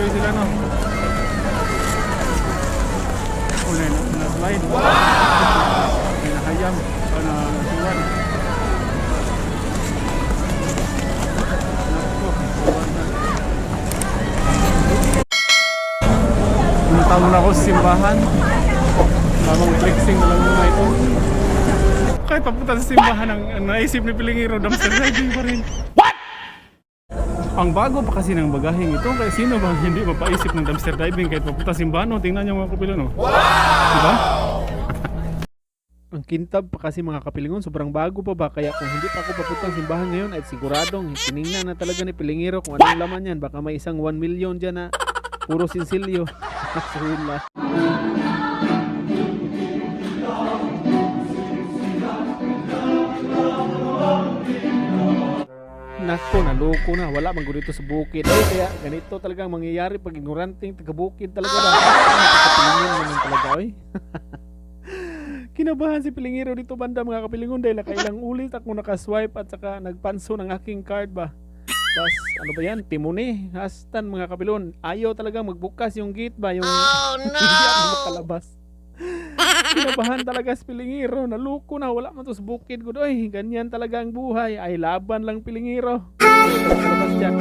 nag-enjoy sila, no? Unay na slide. May nakayam. O nasuwan. Punta muna ako sa simbahan. Tamang flexing na lang muna ito. Kahit papunta sa simbahan, ang naisip ni Pilingiro, dumpster diving pa rin. What? Ang bago pa kasi ng bagaheng ito. Kaya sino ba hindi mapaisip ng dumpster diving kahit papunta sa simbahan? No? Tingnan niyo mga kapilingon. Wow! Diba? Ang kintab pa kasi mga kapilingon, sobrang bago pa ba? Kaya kung hindi pa ako papuntang simbahan ngayon, ay siguradong tinignan na talaga ni Pilingiro kung anong laman yan. Baka may isang 1 million dyan na puro sinsilyo. Sula. Nako, naloko na. Wala man dito sa bukid. Kaya ganito talagang mangyayari pag ignoranting taga-bukid talaga. Nakakapilingin naman talaga, oy. Kinabahan si Pilingiro dito banda mga kapilingon dahil nakailang ulit ako nakaswipe at saka nagpanso ng aking card ba. Bas, ano ba yan? Timone, hastan mga kapilon. Ayaw talagang magbukas yung gate ba? Yung hindi ako makalabas. Kinabahan talaga si Pilingiro. Naluko na. Wala man to sa bukid ko. Oy, ganyan talaga ang buhay. Ay, laban lang Pilingiro. Labas dyan.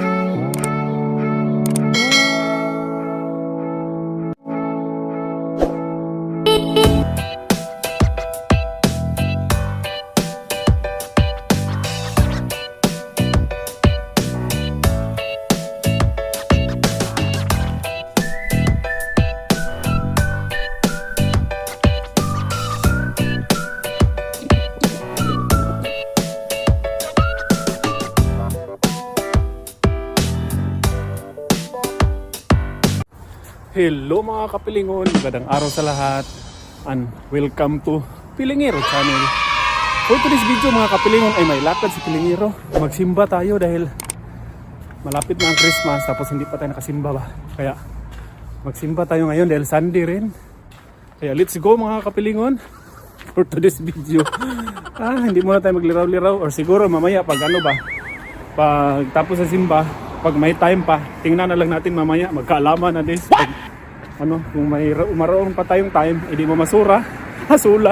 Hello mga kapilingon, magandang araw sa lahat and welcome to Pilingiro channel. For today's video mga kapilingon ay may lakad si Pilingiro. Magsimba tayo dahil malapit na ang Christmas tapos hindi pa tayo nakasimba ba. Kaya magsimba tayo ngayon dahil Sunday rin. Kaya let's go mga kapilingon for today's video. Hindi muna tayo magliraw-liraw or siguro mamaya pag ano ba, pag tapos sa simba, pag may time pa, tingnan na lang natin mamaya, magkaalaman na this. Pag, kung may umaroon pa tayong time, hindi mo masura, hasula.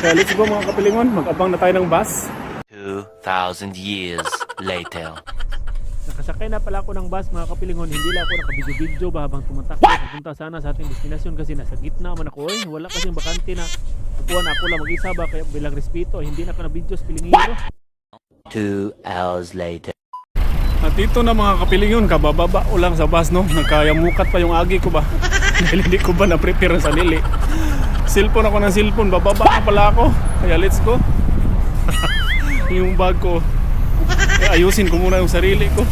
Kaya let's go mga kapilingon, mag-abang na tayo ng bus. 2,000 years later. Nakasakay na pala ako ng bus mga kapilingon, hindi lang ako nakabidyo-bidyo ba habang tumatakbo. Papunta sana sa ating destinasyon kasi nasa gitna man ako. Wala kasing bakante na upuan ako lang mag-isa ba, kaya bilang respeto, hindi na ka na videos Pilingiro. 2 hours later. At dito na mga kapilingon, kabababa o lang sa bus, no? Nagkayamukat pa yung agi ko ba? Dahil hindi ko ba na-prepare ang sarili. Cellphone ako ng cellphone, bababa na pala ako. Kaya let's go. Yung bag ko, ayusin ko muna yung sarili ko.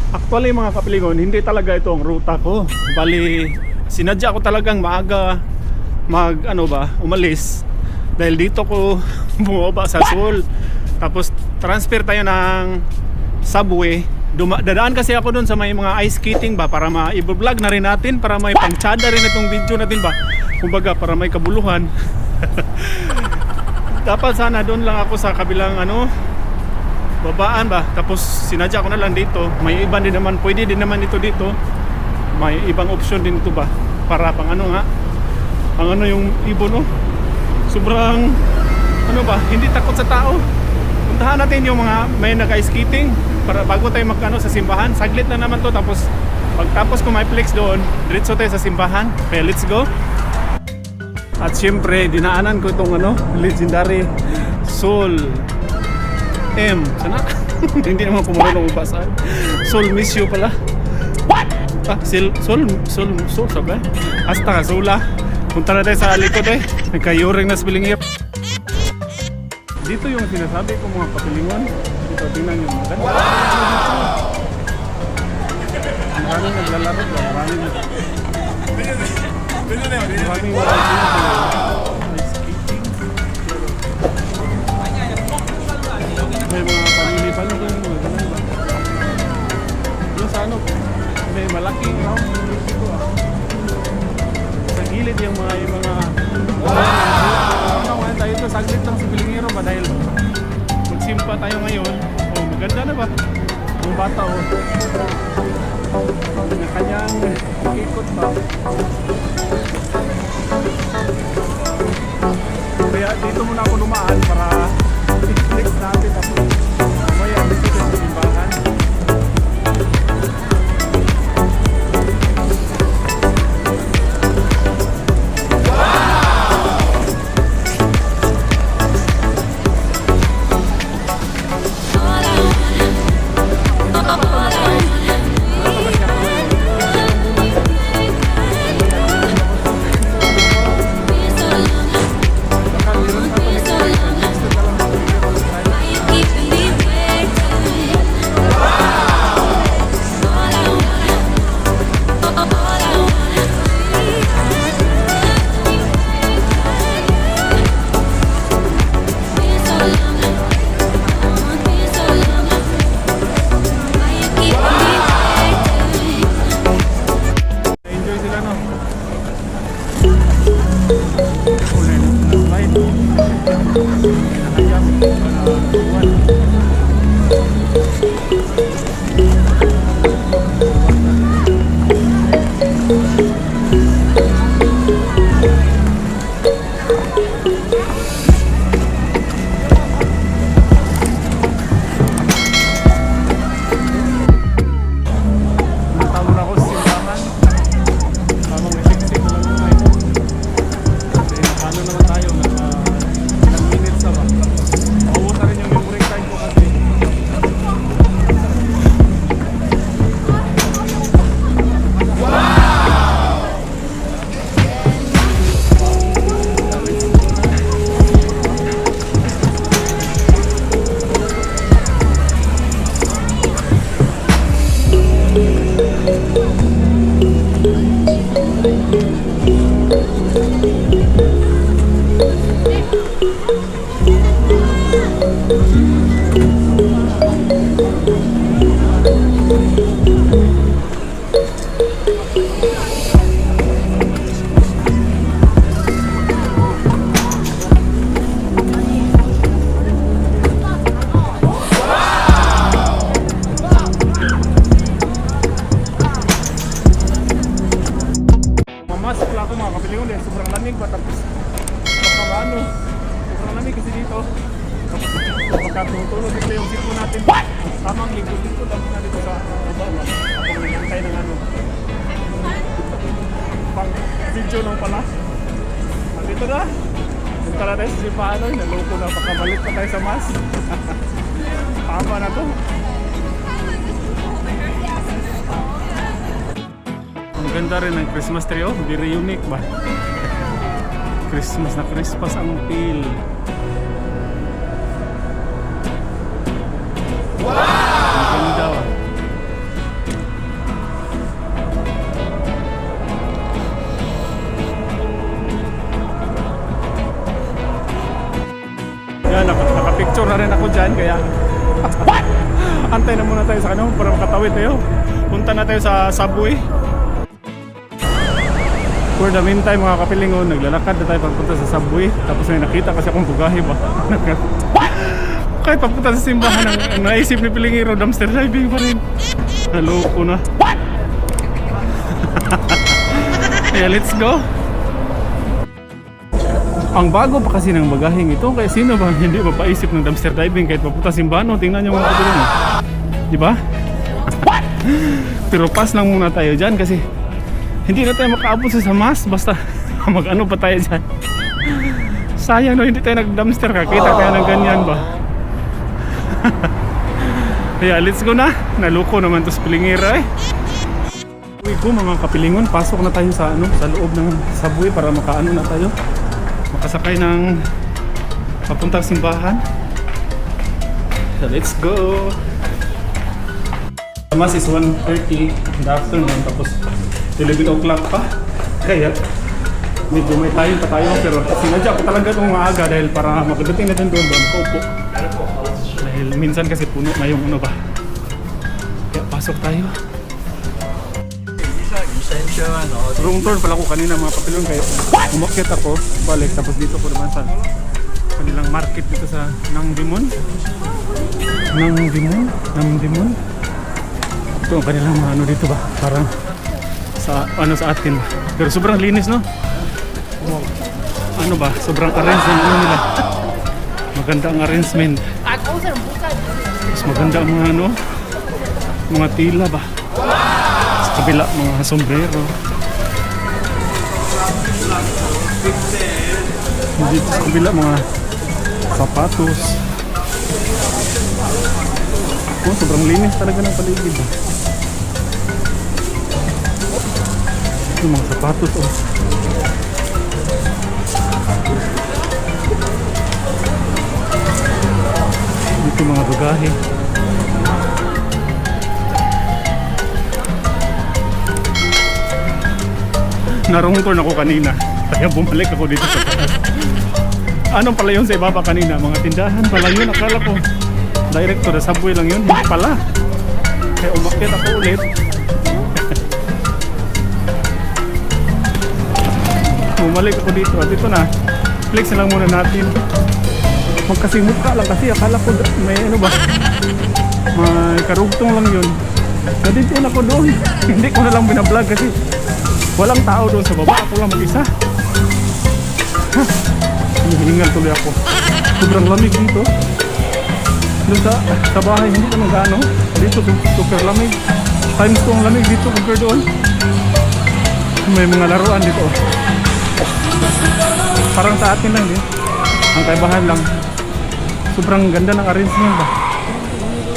Actually mga kapilingon, hindi talaga ito ang ruta ko. Bali, sinadya ko talagang maaga umalis. Dahil dito ko bumaba sa Seoul. Tapos transfer tayo ng subway. Dadaan kasi ako doon sa may mga ice skating ba para ma-i-vlog na rin natin, para may pangtsada rin itong video natin ba, kumbaga para may kabuluhan. Dapat sana doon lang ako sa kabilang babaan ba, tapos sinadya ko na lang dito. May iba din naman, pwede din naman ito dito, may ibang option din ito ba para pang yung ibon, no? Sobrang hindi takot sa tao. Puntahan natin yung mga may nag-ice skating para bago tayo sa simbahan. Saglit na naman to, tapos pagtapos ko may flex doon, diretso tayo sa simbahan. Kaya let's go. At syempre dinaanan ko itong legendary Seoul M. Sana? Hindi naman ko marunong ubasa. Seoul miss you pala. What? Seoul sabi? Hasta ka Seoul. Punta na tayo sa likod nagkayuring na sa Pilingiro. Dito yung sinasabi ko mga kapilingon. Dito tingnan yung maganda. Maraming naglalaro. Maraming skating. May mga pamili pa doon. Yung sa may malaking round. Sa gilid yung mga tayo ito, saglit lang sa Pilingiro ba dahil magsimpa tayo ngayon. Maganda na ba? Yung bata nakanya Ikot ba? Kaya dito muna ako lumaan para fix natin tapos mamaya dito sa simbahan. Enjoy sila no. Kulay ng light. Nakayam. Natawag ako sa simbahan. Tamang may siksik na lang muna ito. Kasi ano naman tayo, ilang minutes na ba? Maubos na rin yung memory time ko kasi. Mamasok lang ako mga kapilingon dahil sobrang lamig ba tapos ano, sobrang lamig kasi dito tapos pagkatutulog dito yung sitpo natin tamang lingkod lang na dito sa baba ako nangantay ng ano pang video lang pala dito na punta na tayo sa simbahan naloko na pakabalik pa tayo sa mas tama na to. Ang ganda rin ng Christmas tree, oh, very unique ba? Christmas na Christmas ang feel. Wow! Ang ganda ba? Yan, nakapicture na rin ako dyan, kaya antay na muna tayo sa ano, para makatawid tayo. Punta na tayo sa subway. For the meantime mga kapilingon, naglalakad na tayo papunta sa subway. Tapos may nakita kasi akong bugahe ba. Kahit papunta sa simbahan, ang naisip ni Pilingiro, dumpster diving pa rin. Naloko na. Kaya let's go. Ang bago pa kasi ng bagaheng ito, kaya sino ba hindi mapaisip ng dumpster diving kahit papunta sa simbahan? Tingnan nyo mga kapilingon. Diba? Pero pass lang muna tayo dyan kasi hindi na tayo makaabot sa mas, basta mag-ano pa tayo dyan. Sayang no, hindi tayo nag-dumpster, kakita tayo ng ganyan ba. Kaya let's go na, naluko naman to sa Pilingira eh. Uwi ko mga kapilingon, pasok na tayo sa, ano, sa loob ng subway para makaano na tayo. Makasakay ng papuntang simbahan. So let's go. Mas is 1:30 in the afternoon, tapos 11 o'clock pa. Kaya medyo may time pa tayo, pero sinadya ko talaga itong maaga dahil para makadating natin doon paupo. Dahil minsan kasi puno na yung ano ba. Kaya pasok tayo. Wrong turn pala ko kanina mga kapilon, kaya umakyat ako balik, tapos dito ko naman sa kanilang market dito sa Nangdimon. Ito ang kanilang ano dito ba, parang sa atin. Pero sobrang linis, no? Ano ba? Sobrang arrange ng ano nila. Maganda ang arrangement. Mas maganda ang mga ano, mga tila ba? Sa kabila, mga sombrero. Dito sa kabila, mga sapatos. Oh, sobrang linis talaga ng paligid. Yung mga sapatos, oh. Dito mga bagahe. Narungkon ako kanina. Kaya bumalik ako dito sa taas. Anong pala yun sa ibaba kanina? Mga tindahan pala yun. Akala ko direct to the subway lang yun. Hindi pala. Kaya umakyat ako ulit. Bumalik ako dito. At ito na. Flex na lang muna natin. Magkasimukha lang kasi akala ko may ano ba, may karugtong lang yun. Nadito na ko doon. Hindi ko na lang binablog kasi walang tao doon sa baba. Ako lang mag-isa. Hinihingal tuloy ako. Sobrang lamig dito. Doon sa bahay hindi naman gaano. Dito super lamig. Times 2 ang lamig dito compare doon. May mga laruan dito. Parang sa atin lang din. Ang kaibahan lang. Sobrang ganda ng arrangement ba?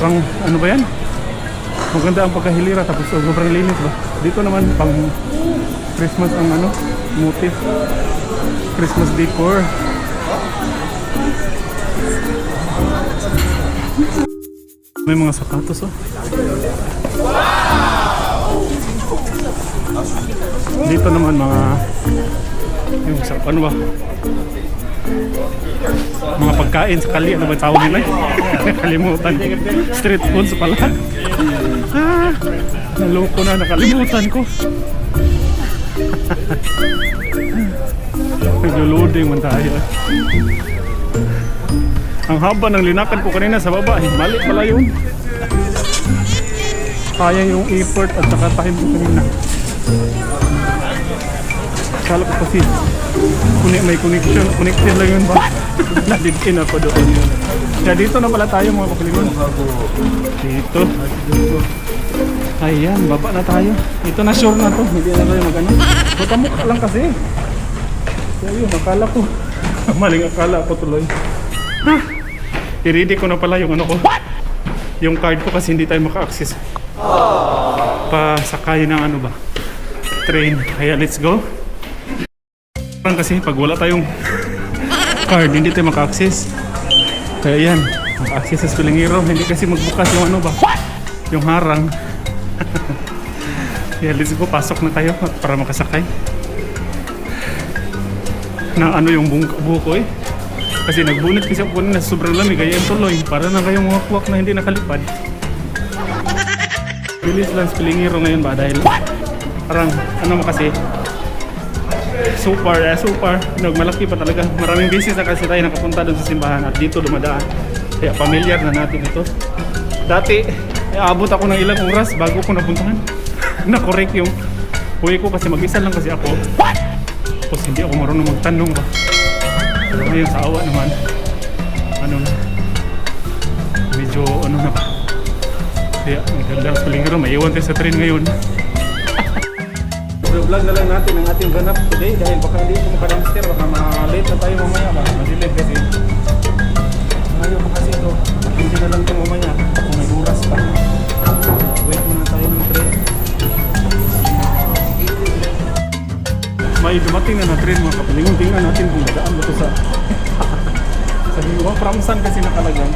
Parang ano ba yan? Maganda ang pagkahilira tapos sobrang linis ba? Dito naman pang Christmas ang ano, motif. Christmas decor. May mga sapatos, oh. Dito naman mga yung sa ano ba? Mga pagkain sa kali, ano ba tawag nila? Nakalimutan. Street foods pala. Naloko na, nakalimutan ko. Naglo-loading man tayo. Ang haba ng linakan ko kanina sa baba, mali pala yun. Kaya yung effort at saka time ko kanina. Kala ko kasi may connection, connected lang yun ba? Nadidin ako doon yun. Kaya dito na pala tayo mga kapilingon. Dito. Ayan, baba na tayo. Ito na sure na to. Hindi na tayo mag-ano. Bukamukha lang kasi. Kaya yun, akala ko. Maling akala ko tuloy. Ha! I-ready ko na pala yung ano ko. Yung card ko kasi hindi tayo maka-access. Pasakay ng ano ba? Train. Kaya let's go. Kasi pag wala tayong card, hindi tayo maka-access. Kaya yan, maka-access sa Spilingero. Hindi kasi magbukas yung ano ba? Yung harang. Kaya let's go, pasok na tayo para makasakay. Na ano yung buko eh. Kasi nagbunit kasi ako na sobrang lamig. Kaya yung tuloy, para na kayong mga kuwak na hindi nakalipad. Bilis lang Spilingero ngayon ba? Dahil parang ano mo kasi so far, malaki pa talaga. Maraming beses na kasi tayo nakapunta doon sa simbahan at dito dumadaan. Kaya familiar na natin ito. Dati, aabot ako ng ilang oras bago ko napuntahan. Na-correct yung huwi ko kasi mag-isa lang kasi ako. Tapos hindi ako marunong magtanong ba. Pero ngayon sa awa naman, ano na, medyo ano na ba. Kaya ang ganda sa Spilingero, may iwan tayo sa train ngayon. Vlog na lang natin ang ating ganap today dahil baka hindi ko makadumpster, baka ma-late na tayo mamaya, baka ma-delete kasi ngayon pa kasi ito, hindi na lang ito mamaya kung may oras pa. Wait muna tayo ng train. May dumating na train mga kapilingon, tingnan natin kung daan ba ito sa hiwa. Pramsan kasi nakalagan,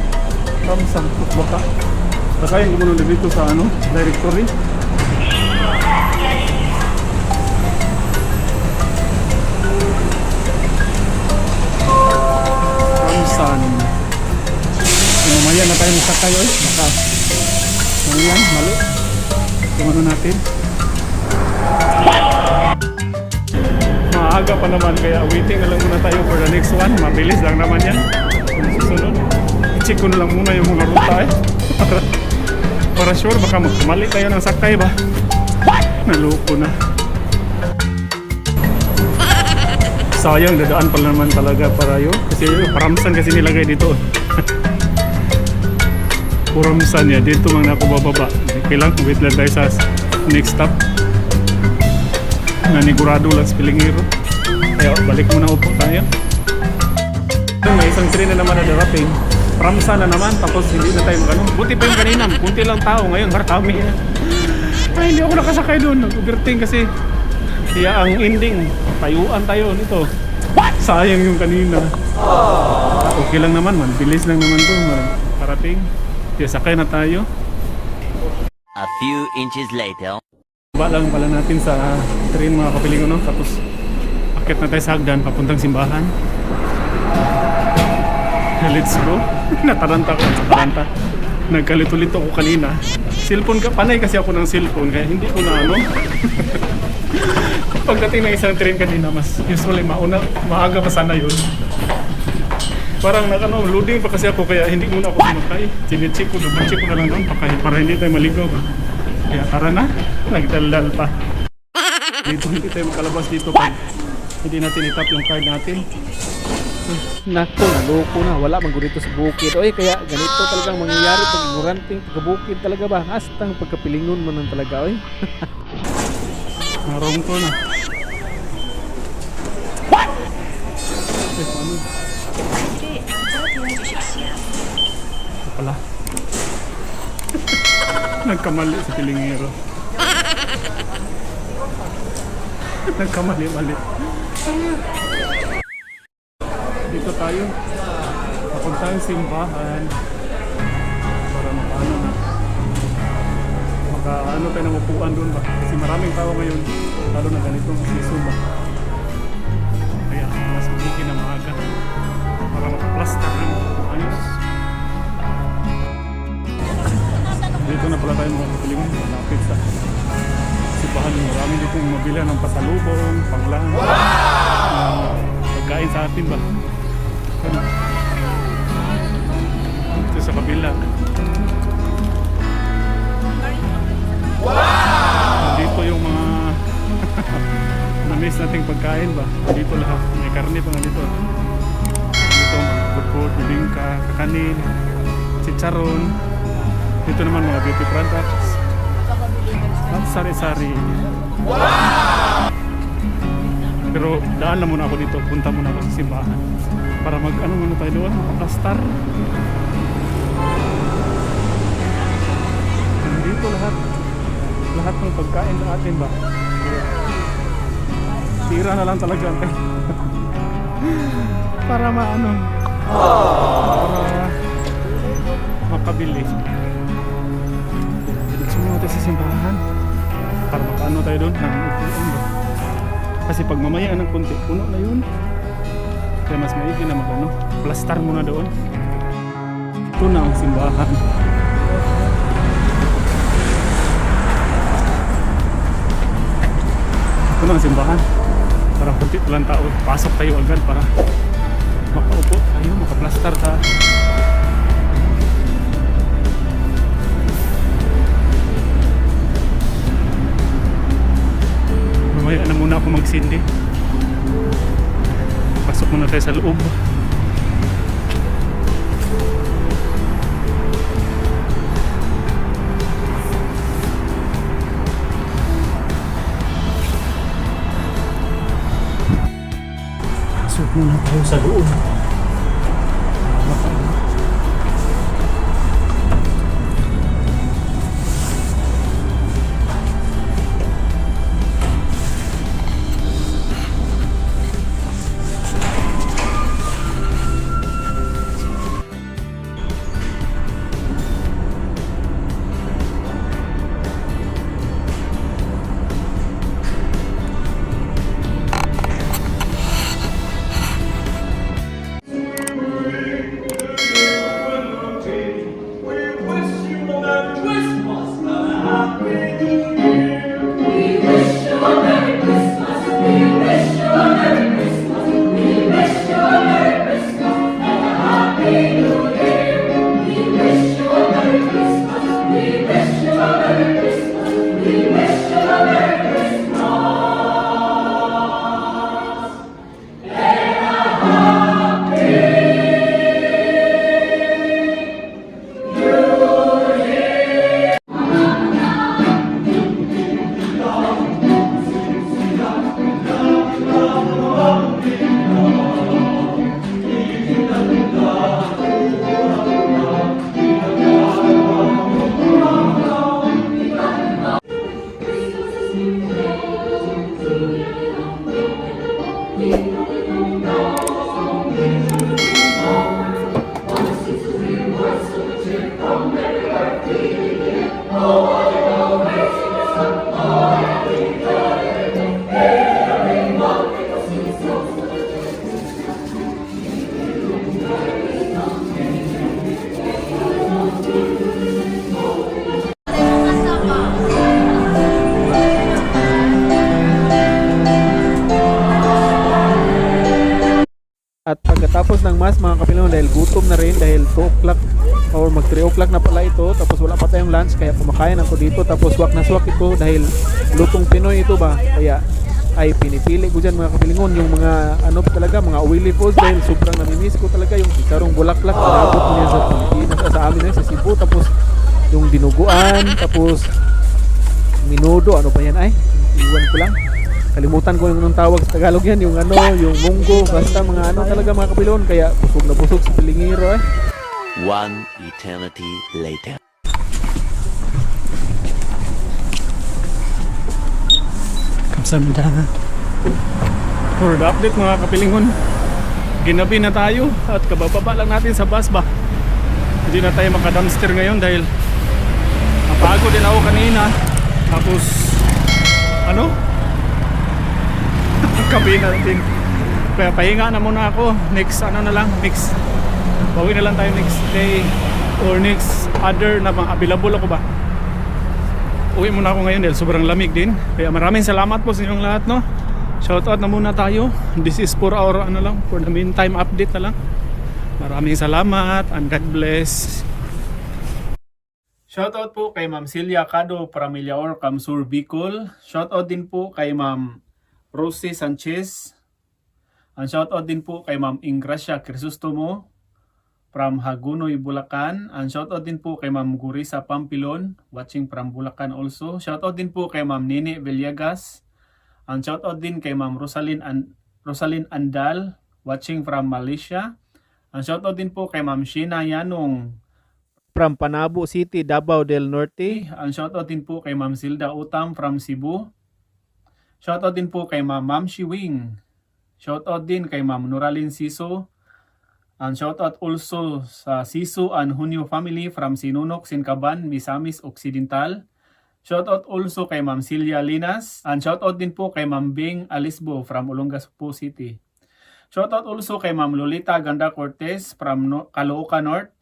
Pramsan, baka sakayin ko muna dito sa ano, directory. Mamaya na tayo masakay oy. Baka yan, mali. Yung ano natin. Maaga pa naman kaya waiting na lang muna tayo for the next one. Mabilis lang naman yan. Kung susunod. I-check ko na lang muna yung mga ruta eh. para sure baka mali tayo ng sakay ba. Naloko na. Sayang, dadaan pala naman talaga para yun. Kasi paramsan kasi nilagay dito. Paramsan ya, dito mang ako bababa. Kailang, wait lang tayo sa next stop. Nanigurado lang sa Pilingiro. Kaya balik muna upo tayo. May isang train na naman na darating. Paramsan na naman, tapos hindi na tayo magano. Buti pa yung kanina, kunti lang tao. Ngayon, marami. Ay, hindi ako nakasakay doon. Nag-overthink kasi. Kaya ang ending, tayuan tayo nito. Sayang yung kanina. Okay lang naman, man. Bilis lang naman to. Parating. Kaya sakay na tayo. A few inches later. Baba lang pala natin sa train mga kapiling ano. Tapos akit na tayo sa hagdan papuntang simbahan. Let's go. Nataranta ko. Nagkalito-lito ako kanina. Cellphone ka. Panay kasi ako ng cellphone. Kaya hindi ko na ano. Pagdating ng isang train kanina, mas usually maaga pa sana yun. Parang loading pa kasi ako kaya hindi muna ako sumakay. Chinecheck ko, double-check ko na lang doon para hindi tayo maligaw. Kaya tara na, nagdaldal pa. Dito hindi tayo makalabas dito pag hindi natin itap yung card natin. Nako, naloko na. Wala man dito sa bukid. Oy, kaya ganito talagang mangyayari pag ignoranting taga-bukid talaga ba? Hastang pagkapilingon mo nang talaga, oy. Narong to na. What? Ano? Ito pala. Nagkamali sa Pilingiro. Nagkamali-mali. Dito tayo. Papunta tayong simbahan. Para makaano tayo ng upuan doon ba? Kasi maraming tao ngayon. Lalo na ganitong season ba? Kaya mas magiging na maaga. Para makaplaster ng ayos. Dito na pala tayo mga kapilingon. Malapit sa simbahan. Marami dito yung mabila ng pasalubong, panglang. Pagkain sa atin ba? Ano? Ito sa kabila. Dito yung mga na-miss nating pagkain ba? Dito lahat. May karne pa nga dito. Dito mga budbud, bibingka, kakanin, chicharon. Dito naman mga beauty products. At sari-sari. Pero daan na muna ako dito. Punta muna ako sa simbahan. Para mag-ano muna tayo doon. Makaplastar. Dito lahat. Lahat ng pagkain sa atin ba? Tira na lang talaga. Para maano. Para makabili. Sumunod tayo sa simbahan. Para makaano tayo doon. Ng upuan ba? Kasi pag mamaya ng konti, puno na yun. Kaya mas maigi na mag-ano. Plastar muna doon. Ito na ang simbahan. Ito na ang simbahan. Para konti lang tao. Pasok tayo agad para makaupo tayo, makaplastar tayo. Mamaya na muna ako magsindi. Pasok muna tayo sa loob. Pasok muna tayo sa loob. At pagkatapos ng mass mga kapilon, dahil gutom na rin dahil 2 o'clock or mag 3 o'clock na pala ito, tapos wala pa tayong lunch kaya kumakain ako dito, tapos swak na swak ito dahil lutong Pinoy ito ba, kaya ay pinipili ko dyan mga kapilingon yung mga ano talaga, mga oily foods dahil sobrang namimiss ko talaga yung chicharong bulaklak, pinabot niya sa Pilipinas, sa amin sa Cebu, tapos yung dinuguan, tapos minudo, ano pa yan ay, iwan ko lang, kalimutan ko yung tawag sa Tagalog yan, yung ano, yung munggo, basta mga ano talaga mga kapilon, kaya busog na busog sa Pilingiro eh. One eternity later. Kamsamida. For the update mga kapilingon, ginabi na tayo at kabababa lang natin sa bus ba. Hindi na tayo maka-dumpster ngayon dahil napagod din ako kanina. Tapos ano? Kabi na din. Kaya pahinga na muna ako. Next ano na lang, next bawi na lang tayo next day or next other na mga available ako ba. Uwi muna ako ngayon dahil sobrang lamig din. Kaya maraming salamat po sa inyong lahat, no. Shoutout na muna tayo. This is for our ano lang, for the meantime update na lang. Maraming salamat and God bless. Shoutout po kay Ma'am Celia Cado Paramillaor, Kamsur, Bicol. Shoutout din po kay Ma'am Rosie Sanchez. Ang shoutout din po kay Ma'am Ingracia Crisostomo from Hagunoy, Bulacan. And shoutout din po kay Ma'am Gurisa Pampilon, watching from Bulacan also. Shoutout din po kay Ma'am Nini Villegas. And shoutout din kay Ma'am Rosalyn Andal, watching from Malaysia. And shoutout din po kay Ma'am Sheena Yanong From Panabo City, Davao del Norte. And shoutout din po kay Ma'am Zilda Utam from Cebu. Shoutout din po kay Ma'am Shiwing. Shoutout din kay Ma'am Nuralin Siso. And shoutout also sa Siso and Hunyo family from Sinunok, Sincaban, Misamis Occidental. Shoutout also kay Ma'am Celia Linas. And shoutout din po kay Ma'am Bing Alisbo from Olongapo City. Shoutout also kay Ma'am Lolita Ganda Cortez from Caloocan North.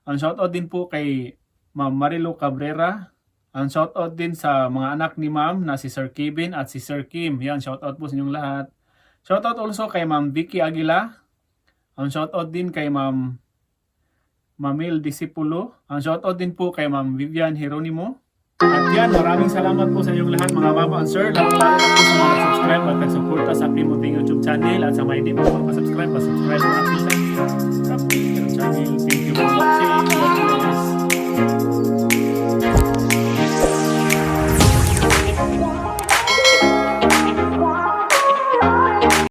And shoutout din po kay Ma'am Marilo Cabrera. And shoutout din sa mga anak ni Ma'am na si Sir Kevin at si Sir Kim. Yan, shoutout po sa inyong lahat. Shoutout also kay Ma'am Vicky Aguila. Ang shoutout din kay Ma'am Mamil Disipulo. Ang shoutout din po kay Ma'am Vivian Jeronimo. At yan, maraming salamat po sa inyong lahat mga mama and sir. Lalo-lalo po sa mga subscribe at nagsuporta sa aking munting YouTube channel. At sa mga hindi po subscribe po sa aking channel. Thank you for watching. God bless.